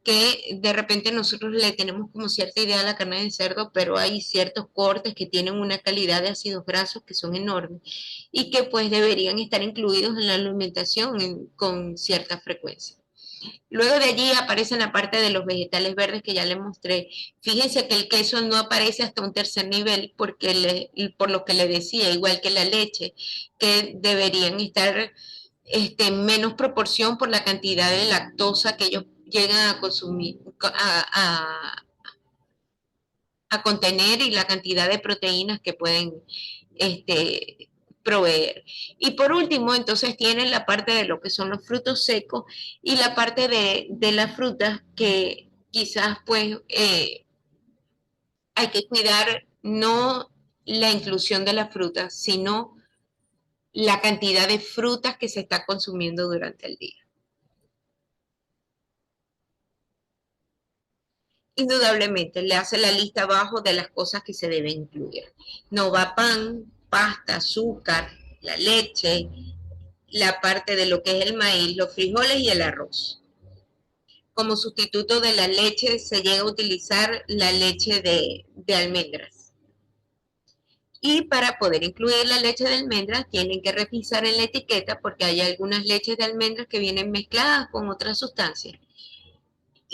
Que de repente nosotros le tenemos como cierta idea a la carne de cerdo, pero hay ciertos cortes que tienen una calidad de ácidos grasos que son enormes y que pues deberían estar incluidos en la alimentación con cierta frecuencia. Luego de allí aparece la parte de los vegetales verdes que ya les mostré. Fíjense que el queso no aparece hasta un tercer nivel por lo que le decía, igual que la leche, que deberían estar menos proporción por la cantidad de lactosa que ellos llegan a consumir, a contener y la cantidad de proteínas que pueden proveer. Y por último, entonces tienen la parte de lo que son los frutos secos y la parte de las frutas que quizás pues hay que cuidar no la inclusión de las frutas, sino la cantidad de frutas que se está consumiendo durante el día. Indudablemente le hace la lista abajo de las cosas que se deben incluir. No va pan, pasta, azúcar, la leche, la parte de lo que es el maíz, los frijoles y el arroz. Como sustituto de la leche se llega a utilizar la leche de almendras. Y para poder incluir la leche de almendras tienen que revisar en la etiqueta porque hay algunas leches de almendras que vienen mezcladas con otras sustancias.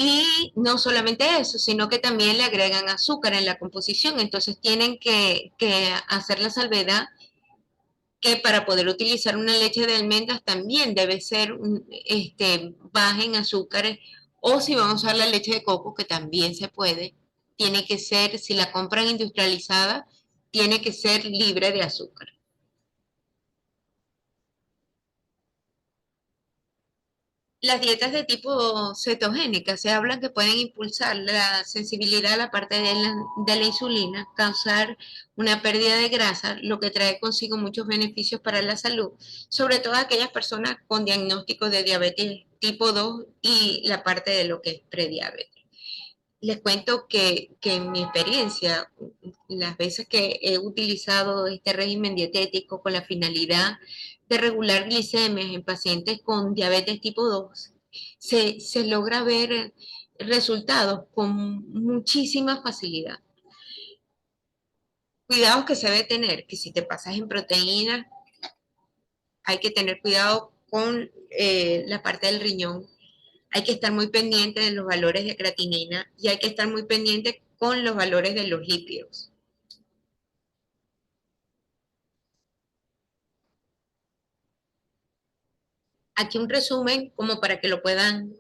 Y no solamente eso, sino que también le agregan azúcar en la composición. Entonces tienen que hacer la salvedad que para poder utilizar una leche de almendras también debe ser baja en azúcares. O si van a usar la leche de coco, que también se puede, tiene que ser, si la compran industrializada, tiene que ser libre de azúcar. Las dietas de tipo cetogénica se habla que pueden impulsar la sensibilidad a la parte de la insulina, causar una pérdida de grasa, lo que trae consigo muchos beneficios para la salud, sobre todo aquellas personas con diagnóstico de diabetes tipo 2 y la parte de lo que es prediabetes. Les cuento que en mi experiencia, las veces que he utilizado este régimen dietético con la finalidad de regular glicemias en pacientes con diabetes tipo 2, se logra ver resultados con muchísima facilidad. Cuidados que se debe tener, que si te pasas en proteínas, hay que tener cuidado con la parte del riñón. Hay que estar muy pendiente de los valores de creatinina y hay que estar muy pendiente con los valores de los lípidos. Aquí un resumen como para que lo puedan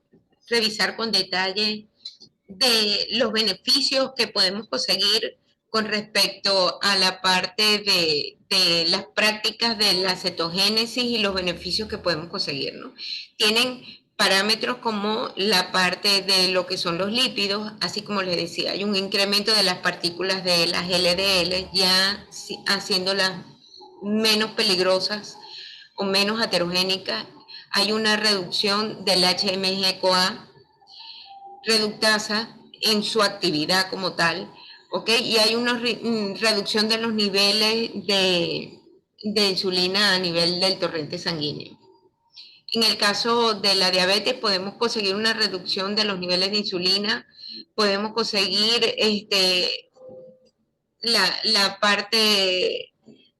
revisar con detalle de los beneficios que podemos conseguir con respecto a la parte de las prácticas de la cetogénesis y los beneficios que podemos conseguir, ¿no? Tienen parámetros como la parte de lo que son los lípidos, así como les decía, hay un incremento de las partículas de las LDL, ya haciéndolas menos peligrosas o menos heterogénicas. Hay una reducción del HMG-CoA, reductasa en su actividad como tal, ¿ok? Y hay una reducción de los niveles de insulina a nivel del torrente sanguíneo. En el caso de la diabetes podemos conseguir una reducción de los niveles de insulina, podemos conseguir la parte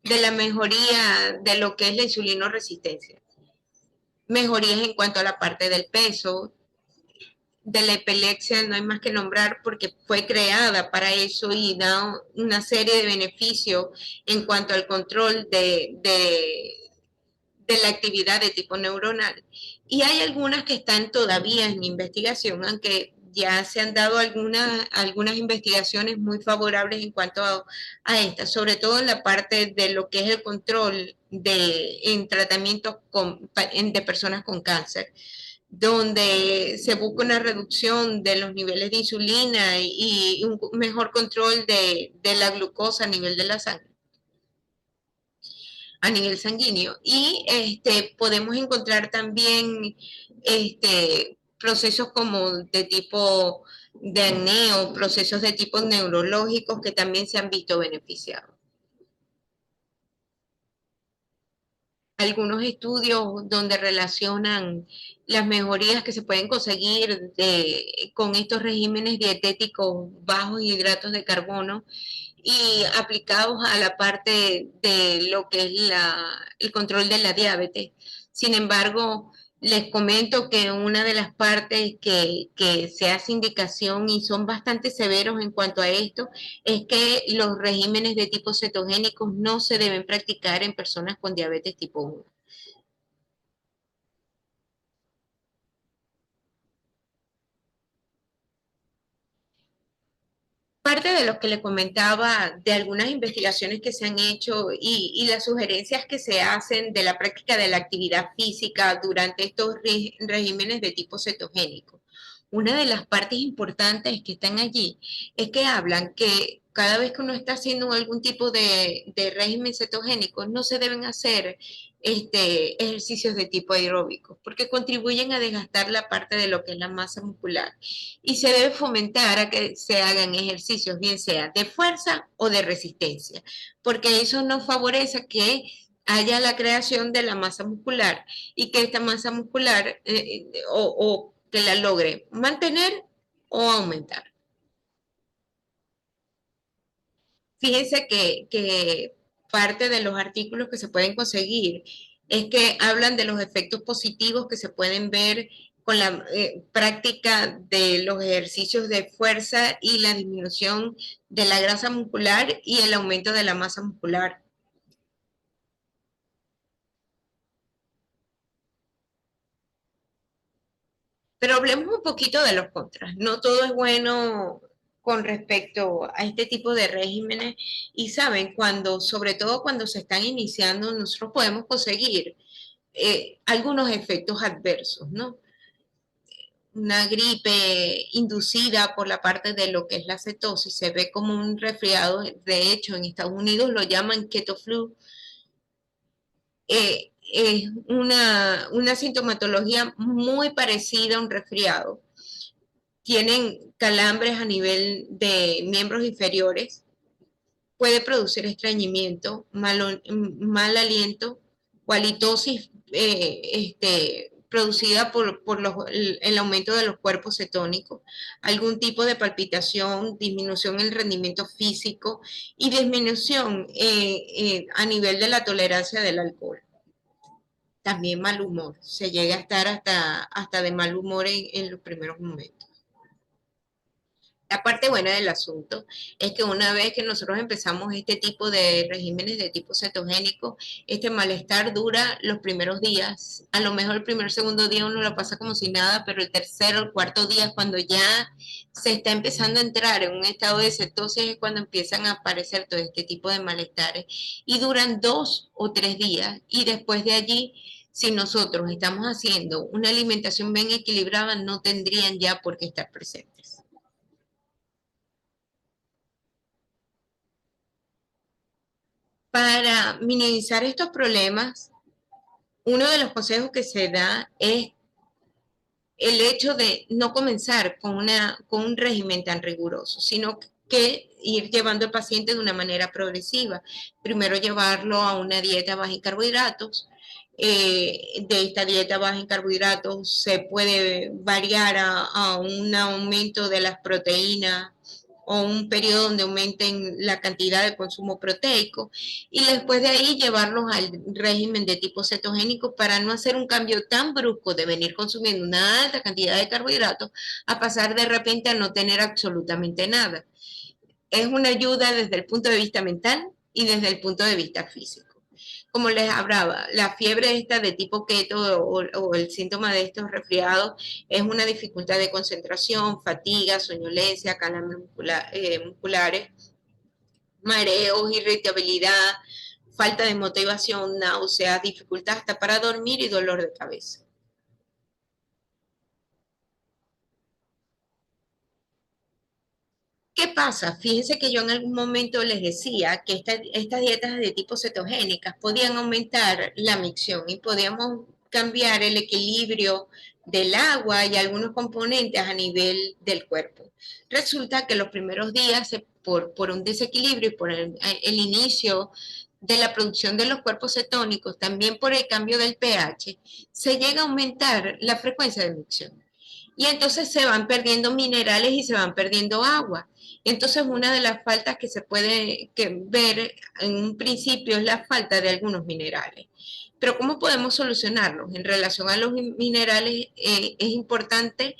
de la mejoría de lo que es la insulinoresistencia. Mejorías en cuanto a la parte del peso, de la epilepsia no hay más que nombrar porque fue creada para eso y da una serie de beneficios en cuanto al control de la actividad de tipo neuronal. Y hay algunas que están todavía en investigación, aunque ya se han dado algunas investigaciones muy favorables en cuanto a estas, sobre todo en la parte de lo que es el control en tratamientos de personas con cáncer, donde se busca una reducción de los niveles de insulina y un mejor control de la glucosa a nivel de la sangre, a nivel sanguíneo. Y podemos encontrar también procesos como de tipo de acné o procesos de tipo neurológicos que también se han visto beneficiados. Algunos estudios donde relacionan las mejorías que se pueden conseguir con estos regímenes dietéticos bajos en hidratos de carbono y aplicados a la parte de lo que es el control de la diabetes. Sin embargo, les comento que una de las partes que se hace indicación y son bastante severos en cuanto a esto es que los regímenes de tipo cetogénicos no se deben practicar en personas con diabetes tipo 1. Parte de lo que le comentaba de algunas investigaciones que se han hecho y las sugerencias que se hacen de la práctica de la actividad física durante estos regímenes de tipo cetogénico. Una de las partes importantes que están allí es que hablan que cada vez que uno está haciendo algún tipo de régimen cetogénico, no se deben hacer ejercicios de tipo aeróbico, porque contribuyen a desgastar la parte de lo que es la masa muscular y se debe fomentar a que se hagan ejercicios, bien sea de fuerza o de resistencia, porque eso nos favorece que haya la creación de la masa muscular y que esta masa muscular o que la logre mantener o aumentar. Fíjense que parte de los artículos que se pueden conseguir es que hablan de los efectos positivos que se pueden ver con la práctica de los ejercicios de fuerza y la disminución de la grasa muscular y el aumento de la masa muscular. Pero hablemos un poquito de los contras. No todo es bueno con respecto a este tipo de regímenes y saben, sobre todo cuando se están iniciando, nosotros podemos conseguir algunos efectos adversos, ¿no? Una gripe inducida por la parte de lo que es la cetosis, se ve como un resfriado, de hecho en Estados Unidos lo llaman keto flu, es una sintomatología muy parecida a un resfriado. Tienen calambres a nivel de miembros inferiores, puede producir estreñimiento, mal aliento o halitosis producida por el aumento de los cuerpos cetónicos, algún tipo de palpitación, disminución en el rendimiento físico y disminución a nivel de la tolerancia del alcohol. También mal humor, se llega a estar hasta de mal humor en los primeros momentos. La parte buena del asunto es que una vez que nosotros empezamos este tipo de regímenes de tipo cetogénico, este malestar dura los primeros días. A lo mejor el primer, segundo día uno lo pasa como si nada, pero el tercero, el cuarto día, cuando ya se está empezando a entrar en un estado de cetosis, es cuando empiezan a aparecer todo este tipo de malestares. Y duran 2 o 3 días. Y después de allí, si nosotros estamos haciendo una alimentación bien equilibrada, no tendrían ya por qué estar presentes. Para minimizar estos problemas, uno de los consejos que se da es el hecho de no comenzar con un régimen tan riguroso, sino que ir llevando al paciente de una manera progresiva. Primero llevarlo a una dieta baja en carbohidratos. De esta dieta baja en carbohidratos se puede variar a un aumento de las proteínas o un periodo donde aumenten la cantidad de consumo proteico y después de ahí llevarlos al régimen de tipo cetogénico para no hacer un cambio tan brusco de venir consumiendo una alta cantidad de carbohidratos a pasar de repente a no tener absolutamente nada. Es una ayuda desde el punto de vista mental y desde el punto de vista físico. Como les hablaba, la fiebre esta de tipo keto o el síntoma de estos resfriados es una dificultad de concentración, fatiga, soñolencia, calambres musculares, mareos, irritabilidad, falta de motivación, náuseas, dificultad hasta para dormir y dolor de cabeza. ¿Qué pasa? Fíjense que yo en algún momento les decía que estas dietas de tipo cetogénicas podían aumentar la micción y podíamos cambiar el equilibrio del agua y algunos componentes a nivel del cuerpo. Resulta que los primeros días, por un desequilibrio y por el inicio de la producción de los cuerpos cetónicos, también por el cambio del pH, se llega a aumentar la frecuencia de micción. Y entonces se van perdiendo minerales y se van perdiendo agua. Entonces, una de las faltas que se puede ver en un principio es la falta de algunos minerales. Pero ¿cómo podemos solucionarlos? En relación a los minerales, es importante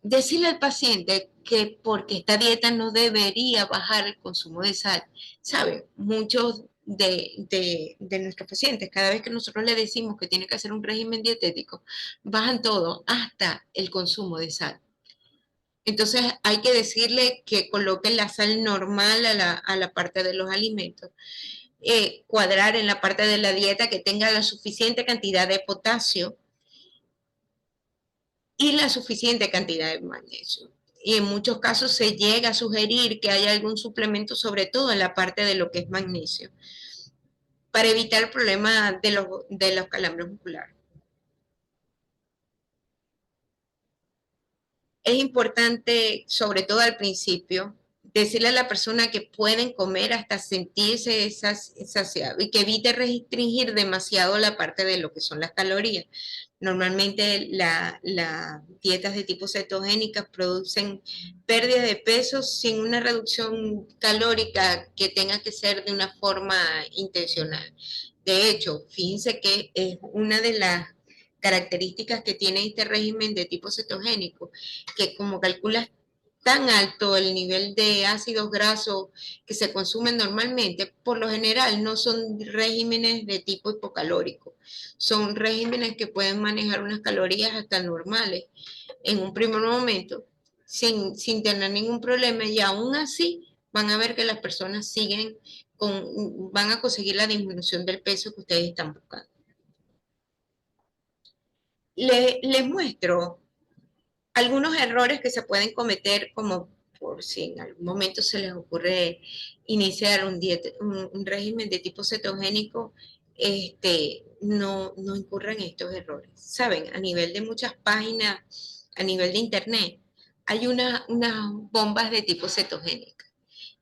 decirle al paciente que porque esta dieta no debería bajar el consumo de sal. ¿Saben? Muchos de nuestros pacientes, cada vez que nosotros le decimos que tiene que hacer un régimen dietético, bajan todo, hasta el consumo de sal. Entonces hay que decirle que coloquen la sal normal a la parte de los alimentos. Cuadrar en la parte de la dieta que tenga la suficiente cantidad de potasio y la suficiente cantidad de magnesio. Y en muchos casos se llega a sugerir que haya algún suplemento, sobre todo en la parte de lo que es magnesio, para evitar el problema de los calambres musculares. Es importante, sobre todo al principio, decirle a la persona que pueden comer hasta sentirse saciado y que evite restringir demasiado la parte de lo que son las calorías. Normalmente las dietas de tipo cetogénicas producen pérdida de peso sin una reducción calórica que tenga que ser de una forma intencional. De hecho, fíjense que es una de las características que tiene este régimen de tipo cetogénico, que como calculas tan alto el nivel de ácidos grasos que se consumen normalmente, por lo general no son regímenes de tipo hipocalórico, son regímenes que pueden manejar unas calorías hasta normales en un primer momento sin tener ningún problema y aún así van a ver que las personas van a conseguir la disminución del peso que ustedes están buscando. Les muestro algunos errores que se pueden cometer, como por si en algún momento se les ocurre iniciar un régimen de tipo cetogénico, no incurran en estos errores. Saben, a nivel de muchas páginas, a nivel de internet, hay unas bombas de tipo cetogénico.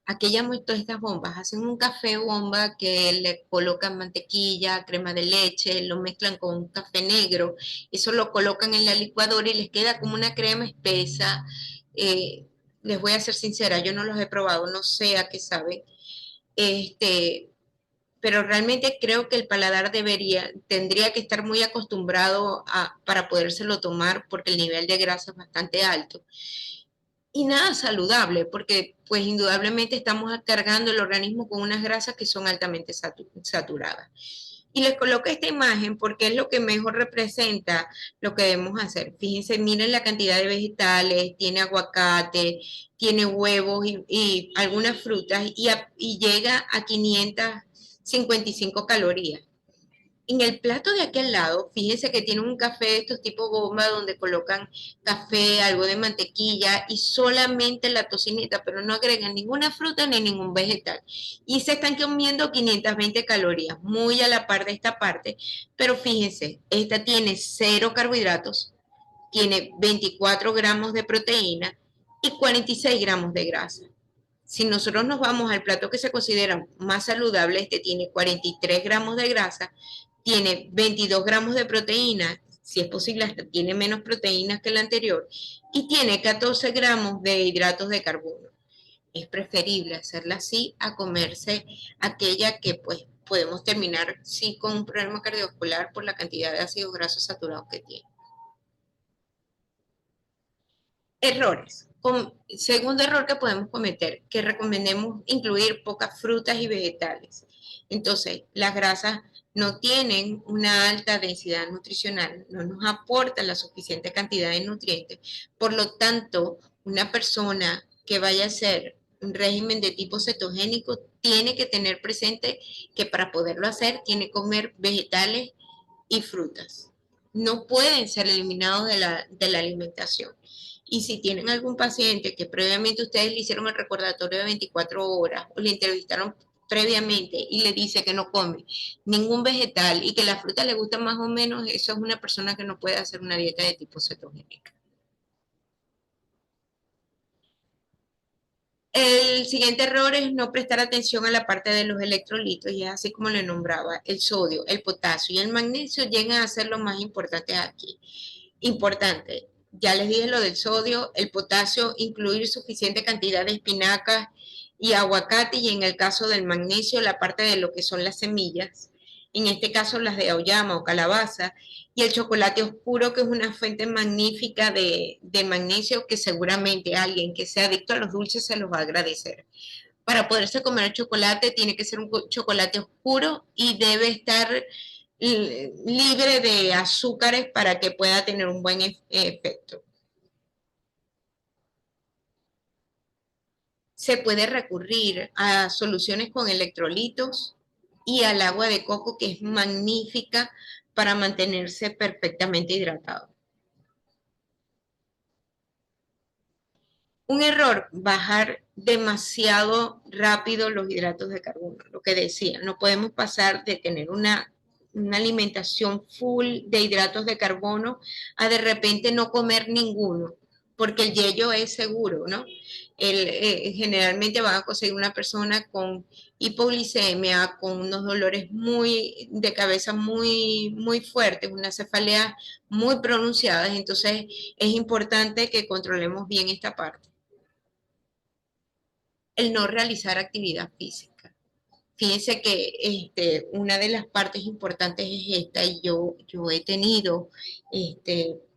Aquí llamo todas estas bombas, hacen un café bomba que le colocan mantequilla, crema de leche, lo mezclan con un café negro, eso lo colocan en la licuadora y les queda como una crema espesa. Les voy a ser sincera, yo no los he probado, no sé a qué saben, este, pero realmente creo que el paladar tendría que estar muy acostumbrado para podérselo tomar porque el nivel de grasa es bastante alto y nada saludable, porque pues indudablemente estamos cargando el organismo con unas grasas que son altamente saturadas. Y les coloco esta imagen porque es lo que mejor representa lo que debemos hacer. Fíjense, miren la cantidad de vegetales, tiene aguacate, tiene huevos y algunas frutas y llega a 555 calorías. En el plato de aquel lado, fíjense que tiene un café de estos tipo bomba donde colocan café, algo de mantequilla y solamente la tocineta, pero no agregan ninguna fruta ni ningún vegetal. Y se están comiendo 520 calorías, muy a la par de esta parte, pero fíjense, esta tiene cero carbohidratos, tiene 24 gramos de proteína y 46 gramos de grasa. Si nosotros nos vamos al plato que se considera más saludable, este tiene 43 gramos de grasa, tiene 22 gramos de proteína, si es posible hasta tiene menos proteínas que el anterior, y tiene 14 gramos de hidratos de carbono. Es preferible hacerla así a comerse aquella que pues podemos terminar sí con un problema cardiovascular por la cantidad de ácidos grasos saturados que tiene. Errores. Segundo error que podemos cometer, que recomendemos incluir pocas frutas y vegetales. Entonces, las grasas no tienen una alta densidad nutricional, no nos aportan la suficiente cantidad de nutrientes. Por lo tanto, una persona que vaya a hacer un régimen de tipo cetogénico tiene que tener presente que para poderlo hacer tiene que comer vegetales y frutas. No pueden ser eliminados de la alimentación. Y si tienen algún paciente que previamente ustedes le hicieron el recordatorio de 24 horas o le entrevistaron previamente y le dice que no come ningún vegetal y que la fruta le gusta más o menos, eso es una persona que no puede hacer una dieta de tipo cetogénica. El siguiente error es no prestar atención a la parte de los electrolitos, y es así como le nombraba, el sodio, el potasio y el magnesio llegan a ser los más importantes aquí. Importante, ya les dije lo del sodio, el potasio, incluir suficiente cantidad de espinacas y aguacate, y en el caso del magnesio, la parte de lo que son las semillas, en este caso las de auyama o calabaza, y el chocolate oscuro, que es una fuente magnífica de magnesio que seguramente alguien que sea adicto a los dulces se los va a agradecer. Para poderse comer el chocolate tiene que ser un chocolate oscuro y debe estar libre de azúcares para que pueda tener un buen efecto. Se puede recurrir a soluciones con electrolitos y al agua de coco, que es magnífica para mantenerse perfectamente hidratado. Un error, bajar demasiado rápido los hidratos de carbono, lo que decía, no podemos pasar de tener una alimentación full de hidratos de carbono a de repente no comer ninguno, porque el yello es seguro, ¿no? Generalmente van a conseguir una persona con hipoglicemia, con unos dolores muy de cabeza muy fuertes, unas cefaleas muy pronunciadas, entonces es importante que controlemos bien esta parte. El no realizar actividad física. Fíjense que una de las partes importantes es esta, y yo he tenido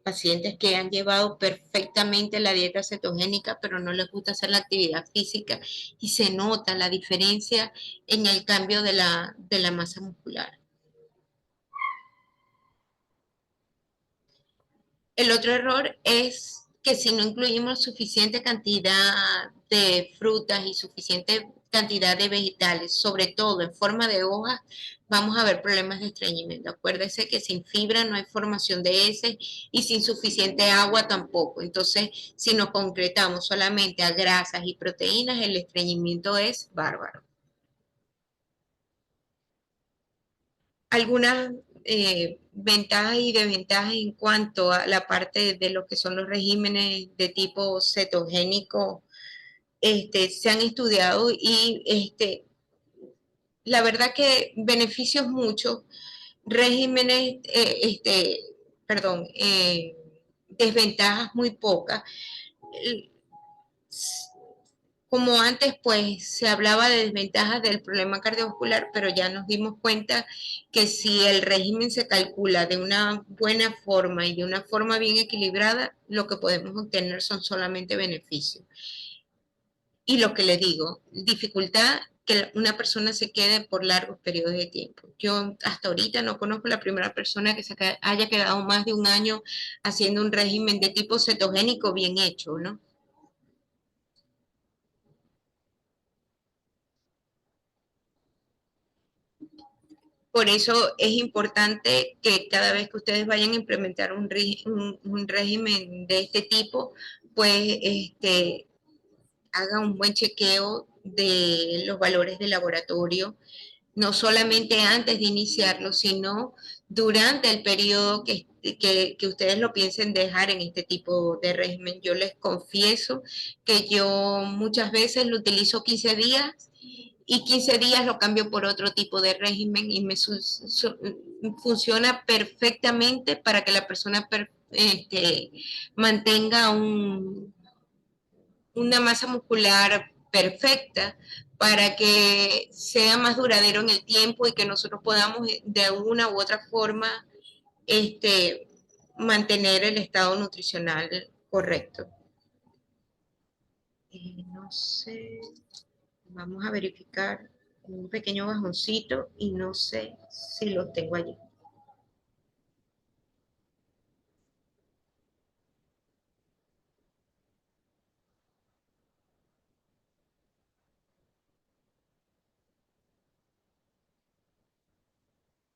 pacientes que han llevado perfectamente la dieta cetogénica, pero no les gusta hacer la actividad física y se nota la diferencia en el cambio de la masa muscular. El otro error es que si no incluimos suficiente cantidad de frutas y suficiente cantidad de vegetales, sobre todo en forma de hojas, vamos a ver problemas de estreñimiento. Acuérdese que sin fibra no hay formación de heces y sin suficiente agua tampoco. Entonces, si nos concretamos solamente a grasas y proteínas, el estreñimiento es bárbaro. Algunas ventajas y desventajas en cuanto a la parte de lo que son los regímenes de tipo cetogénico, se han estudiado y la verdad que beneficios muchos, regímenes, perdón, desventajas muy pocas. Como antes, pues se hablaba de desventajas del problema cardiovascular, pero ya nos dimos cuenta que si el régimen se calcula de una buena forma y de una forma bien equilibrada, lo que podemos obtener son solamente beneficios. Y lo que le digo, dificultad que una persona se quede por largos periodos de tiempo. Yo hasta ahorita no conozco la primera persona que se haya quedado más de un año haciendo un régimen de tipo cetogénico bien hecho, ¿no? Por eso es importante que cada vez que ustedes vayan a implementar un régimen de este tipo, pues haga un buen chequeo de los valores de laboratorio, no solamente antes de iniciarlo, sino durante el periodo que ustedes lo piensen dejar en este tipo de régimen. Yo les confieso que yo muchas veces lo utilizo 15 días y 15 días lo cambio por otro tipo de régimen y funciona perfectamente para que la persona mantenga una masa muscular perfecta, para que sea más duradero en el tiempo y que nosotros podamos de una u otra forma este, mantener el estado nutricional correcto. No sé, vamos a verificar. un pequeño bajoncito y no sé si lo tengo allí.